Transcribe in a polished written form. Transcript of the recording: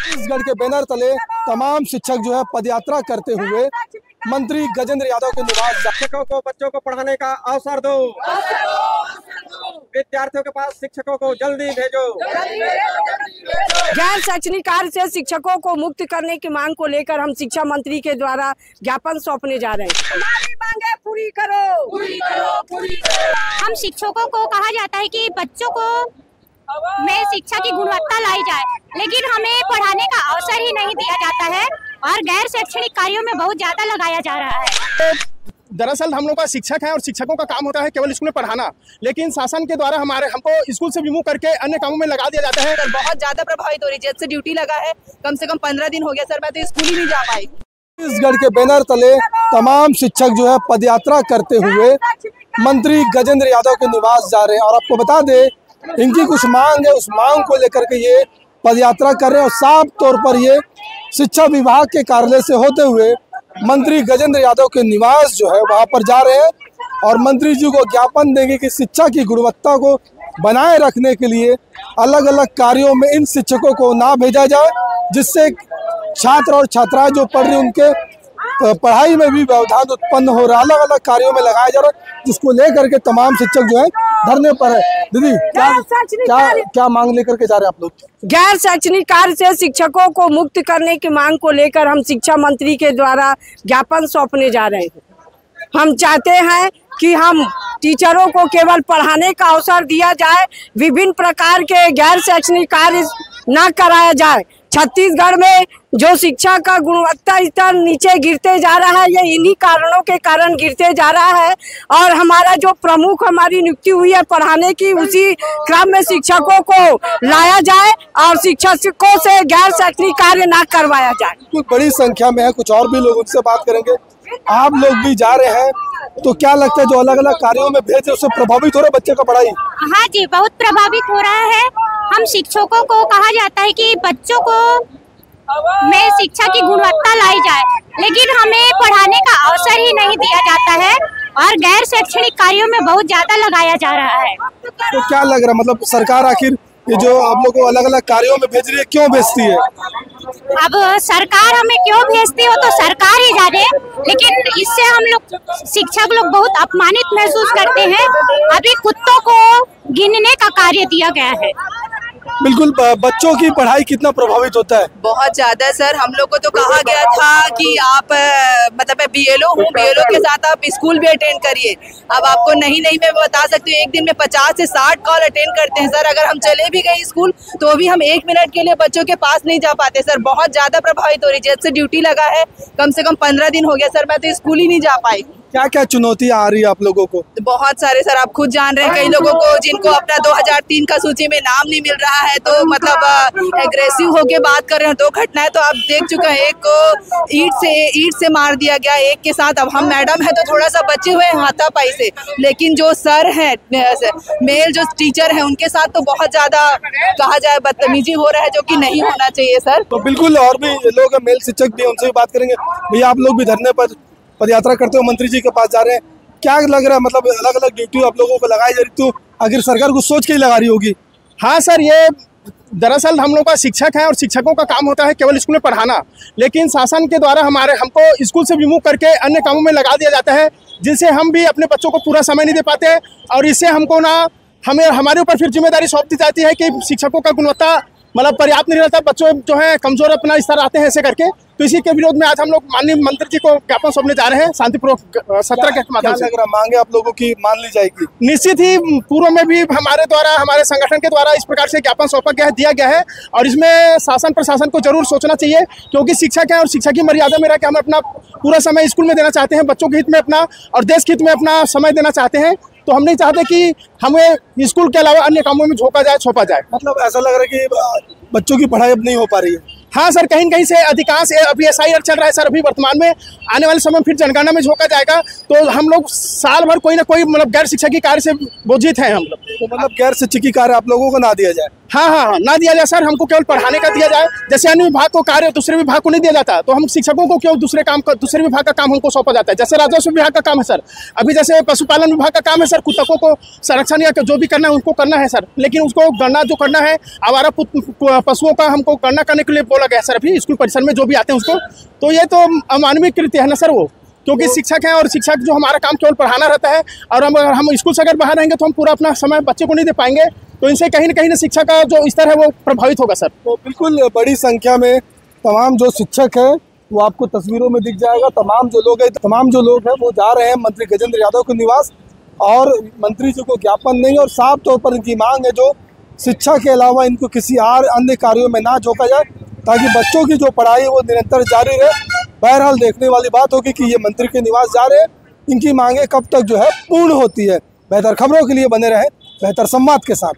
छत्तीसगढ़ के बैनर तले तमाम शिक्षक जो है पदयात्रा करते हुए मंत्री गजेंद्र यादव के निवास। शिक्षकों को बच्चों को पढ़ाने का अवसर दो, विद्यार्थियों के पास शिक्षकों को जल्दी भेजो। गैर शैक्षणिक कार्य से शिक्षकों को मुक्त करने की मांग को लेकर हम शिक्षा मंत्री के द्वारा ज्ञापन सौंपने जा रहे हैं। हमारी मांगे पूरी करो, पूरी करो, पूरी करो। हम शिक्षकों को कहा जाता है कि बच्चों को में शिक्षा की गुणवत्ता लाई जाए, लेकिन हमें पढ़ाने का अवसर ही नहीं दिया जाता है और गैर शैक्षणिक कार्यों में बहुत ज्यादा लगाया जा रहा है। दरअसल हम लोग का शिक्षक है और शिक्षकों का काम होता है केवल स्कूल में पढ़ाना, लेकिन शासन के द्वारा हमको स्कूल से विमुख करके अन्य कामों में लगा दिया जाता है। बहुत ज्यादा प्रभावित हो रही है। जब से ड्यूटी लगा है कम से कम 15 दिन हो गया सर, मैं तो स्कूल ही नहीं जा पाई। छत्तीसगढ़ के बैनर तले तमाम शिक्षक जो है पदयात्रा करते हुए मंत्री गजेंद्र यादव के निवास जा रहे हैं और आपको बता दें इनकी कुछ मांग है, उस मांग को लेकर के ये पदयात्रा कर रहे हैं और साफ तौर पर ये शिक्षा विभाग के कार्यालय से होते हुए मंत्री गजेंद्र यादव के निवास जो है वहां पर जा रहे हैं और मंत्री जी को ज्ञापन देंगे कि शिक्षा की गुणवत्ता को बनाए रखने के लिए अलग अलग कार्यों में इन शिक्षकों को ना भेजा जाए, जिससे छात्र और छात्राएं जो पढ़ रही उनके पढ़ाई में भी व्यवधान उत्पन्न हो रहा है। अलग अलग कार्यों में लगाया जा रहा है, जिसको लेकर के तमाम शिक्षक जो है धरने पर है। दीदी क्या मांग लेकर के जा रहे हैं आप लोग? गैर शैक्षणिक कार्य से शिक्षकों को मुक्त करने की मांग को लेकर हम शिक्षा मंत्री के द्वारा ज्ञापन सौंपने जा रहे हैं। हम चाहते हैं कि हम टीचरों को केवल पढ़ाने का अवसर दिया जाए, विभिन्न प्रकार के गैर शैक्षणिक कार्य न कराया जाए। छत्तीसगढ़ में जो शिक्षा का गुणवत्ता स्तर नीचे गिरते जा रहा है, ये इन्हीं कारणों के कारण गिरते जा रहा है और हमारा जो प्रमुख हमारी नियुक्ति हुई है पढ़ाने की, उसी क्रम में शिक्षकों को लाया जाए और शिक्षकों से गैर शैक्षणिक कार्य ना करवाया जाए। कुछ बड़ी संख्या में है, कुछ और भी लोग उनसे बात करेंगे। आप लोग भी जा रहे हैं तो क्या लगता है जो अलग अलग कार्यों में भेज उससे प्रभावित हो रहा है बच्चे का पढ़ाई? हाँ जी, बहुत प्रभावित हो रहा है। हम शिक्षकों को कहा जाता है कि बच्चों को में शिक्षा की गुणवत्ता लाई जाए, लेकिन हमें पढ़ाने का अवसर ही नहीं दिया जाता है और गैर शैक्षणिक कार्यों में बहुत ज्यादा लगाया जा रहा है। तो क्या लग रहा है मतलब सरकार आखिर ये जो आप लोग को अलग अलग कार्यों में भेज रही है क्यों भेजती है? अब सरकार हमें क्यों भेजती हो तो सरकार ही जाने, लेकिन इससे हम लोग शिक्षक लोग बहुत अपमानित महसूस करते हैं। अभी कुत्तों को गिनने का कार्य दिया गया है। बिल्कुल, बच्चों की पढ़ाई कितना प्रभावित होता है? बहुत ज्यादा सर। हम लोग को तो कहा गया था कि आप मतलब मैं BLO हूँ, BLO के साथ आप स्कूल भी अटेंड करिए। अब आपको नहीं मैं बता सकती हूँ, एक दिन में 50 से 60 कॉल अटेंड करते हैं सर। अगर हम चले भी गए स्कूल तो भी हम 1 मिनट के लिए बच्चों के पास नहीं जा पाते सर। बहुत ज्यादा प्रभावित हो रही है। जब से ड्यूटी लगा है कम से कम 15 दिन हो गया सर, मैं तो स्कूल ही नहीं जा पाई। क्या क्या चुनौतियां आ रही है आप लोगों को? बहुत सारे सर, आप खुद जान रहे हैं। कई लोगों को जिनको अपना 2003 का सूची में नाम नहीं मिल रहा है तो मतलब एग्रेसिव होके बात कर रहे हैं। 2 घटनाएं तो आप देख चुके हैं। एक को ईंट से मार दिया गया, एक के साथ। अब हम मैडम है तो थोड़ा सा बचे हुए हैं हाथापाई से, लेकिन जो सर है मेल जो टीचर है उनके साथ तो बहुत ज्यादा कहा जाए बदतमीजी हो रहा है, जो कि नहीं होना चाहिए सर। तो बिल्कुल, और भी लोग मेल शिक्षक भी, उनसे भी बात करेंगे। भैया आप लोग भी धरने पर पदयात्रा करते हो, मंत्री जी के पास जा रहे हैं, क्या लग रहा है मतलब अलग अलग ड्यूटी आप लोगों को लगाई जा रही तो अगर सरकार कुछ सोच के ही लगा रही होगी? हाँ सर, ये दरअसल हम लोग का शिक्षक है और शिक्षकों का काम होता है केवल स्कूल में पढ़ाना, लेकिन शासन के द्वारा हमको स्कूल से विमुख करके अन्य कामों में लगा दिया जाता है, जिनसे हम भी अपने बच्चों को पूरा समय नहीं दे पाते और इससे हमारे ऊपर फिर जिम्मेदारी सौंप दी जाती है कि शिक्षकों का गुणवत्ता मतलब पर्याप्त नहीं रहता, बच्चों जो है कमजोर अपना स्तर आते हैं ऐसे करके। तो इसी के विरोध में आज हम लोग माननीय मंत्री जी को ज्ञापन सौंपने जा रहे हैं शांतिपूर्वक सत्र के माध्यम से। मांगे आप लोगों की मान ली जाएगी? निश्चित ही, पूर्व में भी हमारे संगठन के द्वारा इस प्रकार से ज्ञापन सौंपा गया है, दिया गया है और इसमें शासन प्रशासन को जरूर सोचना चाहिए, क्योंकि शिक्षक है और शिक्षा की मर्यादा में रह के हम अपना पूरा समय स्कूल में देना चाहते हैं, बच्चों के हित में अपना और देश के हित में अपना समय देना चाहते हैं। तो हम नहीं चाहते कि हमें स्कूल के अलावा अन्य कामों में सौंपा जाए। मतलब ऐसा लग रहा है कि बच्चों की पढ़ाई अब नहीं हो पा रही है? हाँ सर, कहीं कहीं से अधिकांश अभी SIR चल रहा है सर। अभी वर्तमान में आने वाले समय में फिर जनगणना में झोंका जाएगा, तो हम लोग साल भर कोई ना कोई मतलब गैर शिक्षकी कार्य से बोझित हैं हम लोग। तो मतलब गैर शिक्षकी कार्य आप लोगों को ना दिया जाए? हाँ, ना दिया जाए सर, हमको केवल पढ़ाने का दिया जाए। जैसे अन्य विभाग को कार्य दूसरे विभाग को नहीं दिया जाता, तो हम शिक्षकों को क्यों दूसरे विभाग का काम हमको सौंपा जाता है। जैसे राजस्व विभाग का काम है सर, अभी जैसे पशुपालन विभाग का काम है सर, कुत्तकों को संरक्षण या जो भी करना है उनको करना है सर, लेकिन उसको गणना जो करना है आवारा पशुओं का हमको गणना करने के लिए बोला गया सर अभी स्कूल परिसर में जो भी आते हैं उसको। तो ये तो अमानवीय कृत्य है ना सर वो, क्योंकि शिक्षक हैं और शिक्षक जो हमारा काम केवल पढ़ाना रहता है, और हम स्कूल से अगर बाहर रहेंगे तो हम पूरा अपना समय बच्चे को नहीं दे पाएंगे, तो इनसे कहीं ना कहीं शिक्षा का जो स्तर है वो प्रभावित होगा सर। तो बिल्कुल बड़ी संख्या में तमाम जो शिक्षक है वो आपको तस्वीरों में दिख जाएगा। तमाम जो लोग हैं वो जा रहे हैं मंत्री गजेंद्र यादव के निवास, और मंत्री जी को ज्ञापन देंगे और साफ तौर पर इनकी मांग है जो शिक्षा के अलावा इनको किसी और अन्य कार्यों में ना झोंका जाए, ताकि बच्चों की जो पढ़ाई वो निरंतर जारी रहे। बहरहाल देखने वाली बात होगी कि ये मंत्री के निवास जा रहे हैं, इनकी मांगे कब तक जो है पूर्ण होती है। बेहतर खबरों के लिए बने रहें बेहतर संवाद के साथ।